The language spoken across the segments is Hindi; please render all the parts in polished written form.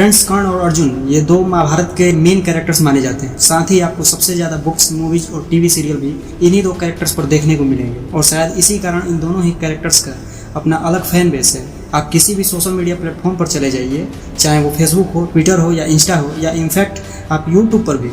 फ्रेंड्स, कर्ण और अर्जुन ये दो महाभारत के मेन कैरेक्टर्स माने जाते हैं। साथ ही आपको सबसे ज़्यादा बुक्स, मूवीज और टीवी सीरियल भी इन्हीं दो कैरेक्टर्स पर देखने को मिलेंगे और शायद इसी कारण इन दोनों ही कैरेक्टर्स का अपना अलग फैन बेस है। आप किसी भी सोशल मीडिया प्लेटफॉर्म पर चले जाइए, चाहे वो फेसबुक हो, ट्विटर हो या इंस्टा हो, या इनफैक्ट आप यूट्यूब पर भी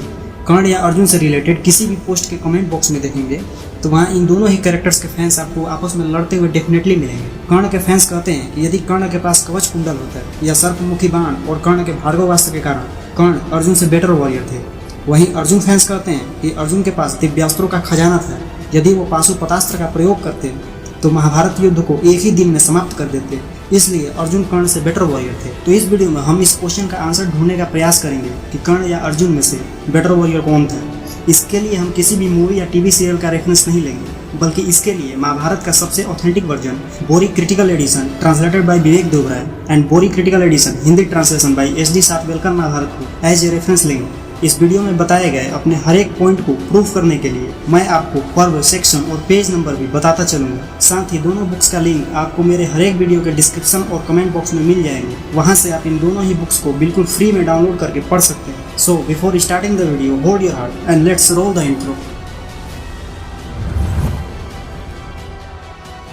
कर्ण या अर्जुन से रिलेटेड किसी भी पोस्ट के कमेंट बॉक्स में देखेंगे तो वहाँ इन दोनों ही कैरेक्टर्स के फैंस आपको आपस में लड़ते हुए डेफिनेटली मिलेंगे। कर्ण के फैंस कहते हैं कि यदि कर्ण के पास कवच कुंडल होता है या सर्पमुखी बाण और कर्ण के भार्गवास्त्र के कारण कर्ण अर्जुन से बेटर वॉरियर थे। वहीं अर्जुन फैंस कहते हैं कि अर्जुन के पास दिव्यास्त्रों का खजाना था। यदि वो पाशुपतास्त्र का प्रयोग करते तो महाभारत युद्ध को एक ही दिन में समाप्त कर देते, इसलिए अर्जुन कर्ण से बेटर वॉरियर थे। तो इस वीडियो में हम इस क्वेश्चन का आंसर ढूंढने का प्रयास करेंगे कि कर्ण या अर्जुन में से बेटर वॉरियर कौन था। इसके लिए हम किसी भी मूवी या टीवी सीरियल का रेफरेंस नहीं लेंगे, बल्कि इसके लिए महाभारत का सबसे authentic version BORI critical edition translated by Vivek Debroy and BORI critical edition Hindi translation by SD Satwalekar Mahabharat को एज ए रेफरेंस लेंगे। इस वीडियो में बताए गए अपने हर एक पॉइंट को प्रूफ करने के लिए मैं आपको पर्व, सेक्शन और पेज नंबर भी बताता चलूंगा। साथ ही दोनों बुक्स का लिंक आपको मेरे हर एक वीडियो के डिस्क्रिप्शन और कमेंट बॉक्स में मिल जाएंगे। वहां से आप इन दोनों ही बुक्स को बिल्कुल फ्री में डाउनलोड करके पढ़ सकते हैं। So before starting the video, hold your heart and let's roll the intro.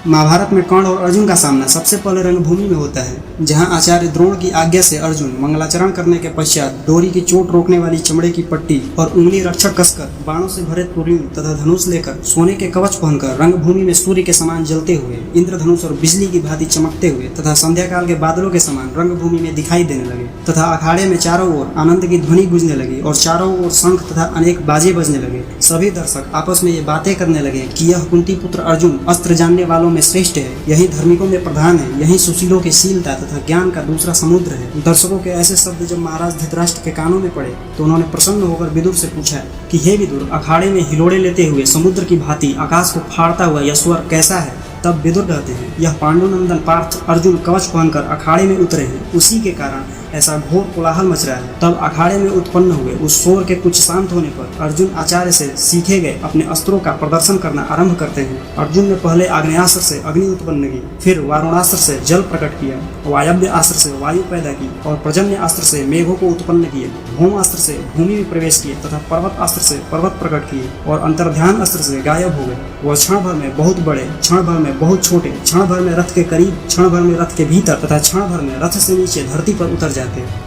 Mahabharat में कर्ण और अर्जुन का सामना सबसे पहले रंगभूमि में होता है, जहां आचार्य द्रोण की आज्ञा से अर्जुन मंगलाचरण करने के पश्चात डोरी की चोट रोकने वाली चमड़े की पट्टी और उंगली रक्षक कसकर बाणों से भरे तुरंग तथा धनुष लेकर सोने के कवच पहनकर रंगभूमि में सूर्य के समान जलते हुए, इंद्रधनुष और बिजली की भांति चमकते हुए तथा संध्या काल के बादलों के समान रंगभूमि में दिखाई देने लगे तथा अखाड़े में चारों ओर आनंद की ध्वनि गूंजने लगी और चारों ओर शंख तथा अनेक बाजे बजने लगे। सभी दर्शक आपस में ये बातें करने लगे कि यह कुंती पुत्र अर्जुन अस्त्र जानने वालों में श्रेष्ठ है, यही धार्मिकों में प्रधान है, यही सुशीलों की शीलता तथा ज्ञान का दूसरा समुद्र है। दर्शकों के ऐसे शब्द जब महाराज धृतराष्ट्र के कानों में पड़े तो उन्होंने प्रसन्न होकर विदुर से पूछा कि हे विदुर, अखाड़े में हिलोड़े लेते हुए समुद्र की भांति आकाश को फाड़ता हुआ यह स्वर कैसा है? तब विदुर कहते हैं, यह पांडुनंदन पार्थ अर्जुन कवच पहनकर अखाड़े में उतरे हैं, उसी के कारण ऐसा घोर कोलाहल मच रहा है। तब अखाड़े में उत्पन्न हुए उस शोर के कुछ शांत होने पर अर्जुन आचार्य से सीखे गए अपने अस्त्रों का प्रदर्शन करना आरंभ करते हैं। अर्जुन ने पहले आग्नेयास्त्र से अग्नि उत्पन्न की, फिर वारुणास्त्र से जल प्रकट किया, वायव्य अस्त्र से वायु पैदा की और प्रजन्य अस्त्र से मेघों को उत्पन्न किए, भौमास्त्र से भूमि में प्रवेश किए तथा पर्वत अस्त्र से पर्वत प्रकट किए और अंतर्ध्यान अस्त्र से गायब हो गए। वह क्षण भर में बहुत बड़े, क्षण भर में बहुत छोटे, क्षण भर में रथ के करीब, क्षण भर में रथ के भीतर तथा क्षण भर में रथ से नीचे धरती पर उतर जाते।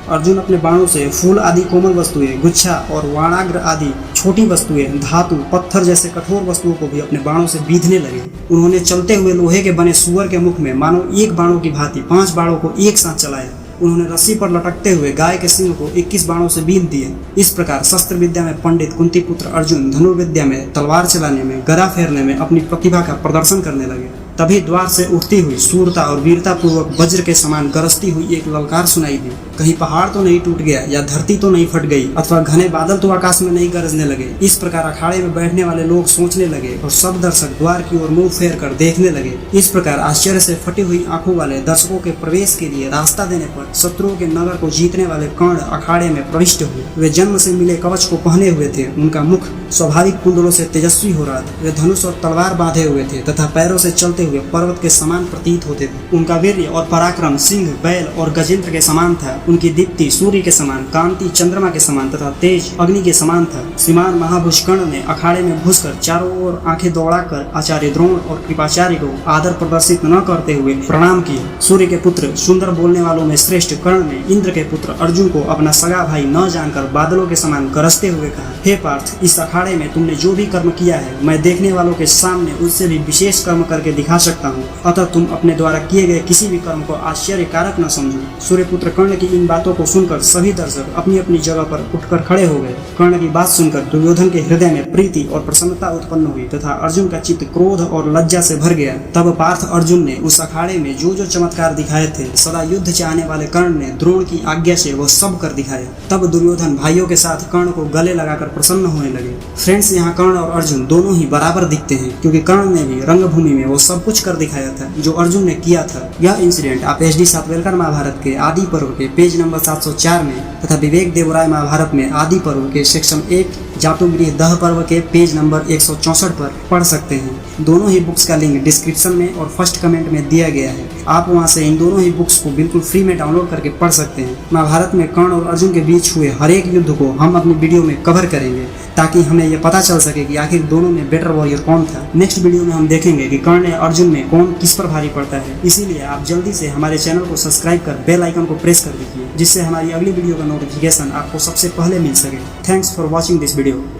अर्जुन अपने बाणों से फूल आदि कोमल वस्तुएं, गुच्छा और वाणाग्र आदि छोटी वस्तुएं, धातु, पत्थर जैसे कठोर वस्तुओं को भी अपने बाणों से बीधने लगे। उन्होंने चलते हुए लोहे के बने सुअर के मुख में मानो एक बाणों की भांति 5 बाणों को एक साथ चलाया। उन्होंने रस्सी पर लटकते हुए गाय के सिंह को 21 बाणों से बीध दिए। इस प्रकार शस्त्र विद्या में पंडित कुंती पुत्र अर्जुन धनुर्विद्या में, तलवार चलाने में, गदा फेरने में अपनी प्रतिभा का प्रदर्शन करने लगे। तभी द्वार से उठती हुई शूरता और वीरता पूर्वक वज्र के समान गरजती हुई एक ललकार सुनाई दी। कहीं पहाड़ तो नहीं टूट गया या धरती तो नहीं फट गई अथवा घने बादल तो आकाश में नहीं गरजने लगे। इस प्रकार अखाड़े में बैठने वाले लोग सोचने लगे और सब दर्शक द्वार की ओर मुंह फेर कर देखने लगे। इस प्रकार आश्चर्य से फटी हुई आंखों वाले दर्शकों के प्रवेश के लिए रास्ता देने पर शत्रुओं के नगर को जीतने वाले कर्ण अखाड़े में प्रविष्ट हुए। वे जन्म से मिले कवच को पहने हुए थे, उनका मुख स्वाभाविक कुंडलों से तेजस्वी हो रहा था। वे धनुष और तलवार बांधे हुए थे तथा पैरों से चलते हुए पर्वत के समान प्रतीत होते थे। उनका वीर्य और पराक्रम सिंह, बैल और गजेंद्र के समान था। उनकी दीप्ति सूर्य के समान, कांति चंद्रमा के समान तथा तेज अग्नि के समान था। श्रीमान महाभुज कर्ण ने अखाड़े में घुसकर चारों ओर आंखें दौड़ाकर आचार्य द्रोण और कृपाचार्य को आदर प्रदर्शित न करते हुए प्रणाम किया। सूर्य के पुत्र, सुंदर बोलने वालों में श्रेष्ठ कर्ण ने इंद्र के पुत्र अर्जुन को अपना सगा भाई न जानकर बादलों के समान गरजते हुए कहा, हे पार्थ, इस अखाड़े में तुमने जो भी कर्म किया है मैं देखने वालों के सामने उससे भी विशेष कर्म करके दिखा सकता हूँ, अतः तुम अपने द्वारा किए गए किसी भी कर्म को आश्चर्य कारक न समझो। सूर्यपुत्र कर्ण की इन बातों को सुनकर सभी दर्शक अपनी अपनी जगह पर उठकर खड़े हो गए। कर्ण की बात सुनकर दुर्योधन के हृदय में प्रीति और प्रसन्नता उत्पन्न हुई तथा अर्जुन का चित्त क्रोध और लज्जा से भर गया। तब पार्थ अर्जुन ने उस अखाड़े में जो जो चमत्कार दिखाए थे, सदा युद्ध चाहने वाले कर्ण ने द्रोण की आज्ञा से वह सब कर दिखाया। तब दुर्योधन भाइयों के साथ कर्ण को गले लगाकर प्रसन्न होने लगे। फ्रेंड्स, यहाँ कर्ण और अर्जुन दोनों ही बराबर दिखते हैं, क्योंकि कर्ण ने भी रंगभूमि में वो सब कुछ कर दिखाया था जो अर्जुन ने किया था। यह इंसिडेंट आप SD सातवेलकर महाभारत के आदि पर्व के पेज नंबर 704 में तथा विवेक देवराय महाभारत में आदि पर्व के सेक्शन 1 जातुगृह दह पर्व के पेज नंबर 164 पर पढ़ सकते हैं। दोनों ही बुक्स का लिंक डिस्क्रिप्शन में और फर्स्ट कमेंट में दिया गया है। आप वहां से इन दोनों ही बुक्स को बिल्कुल फ्री में डाउनलोड करके पढ़ सकते हैं। महाभारत में कर्ण और अर्जुन के बीच हुए हर एक युद्ध को हम अपनी वीडियो में कवर करेंगे ताकि हमें यह पता चल सके कि आखिर दोनों में बेटर वॉरियर कौन था। नेक्स्ट वीडियो में हम देखेंगे कि कर्ण या अर्जुन में कौन किस पर भारी पड़ता है। इसीलिए आप जल्दी से हमारे चैनल को सब्सक्राइब कर बेल आइकन को प्रेस कर दीजिए, जिससे हमारी अगली वीडियो का नोटिफिकेशन आपको सबसे पहले मिल सके। Thanks for watching this video.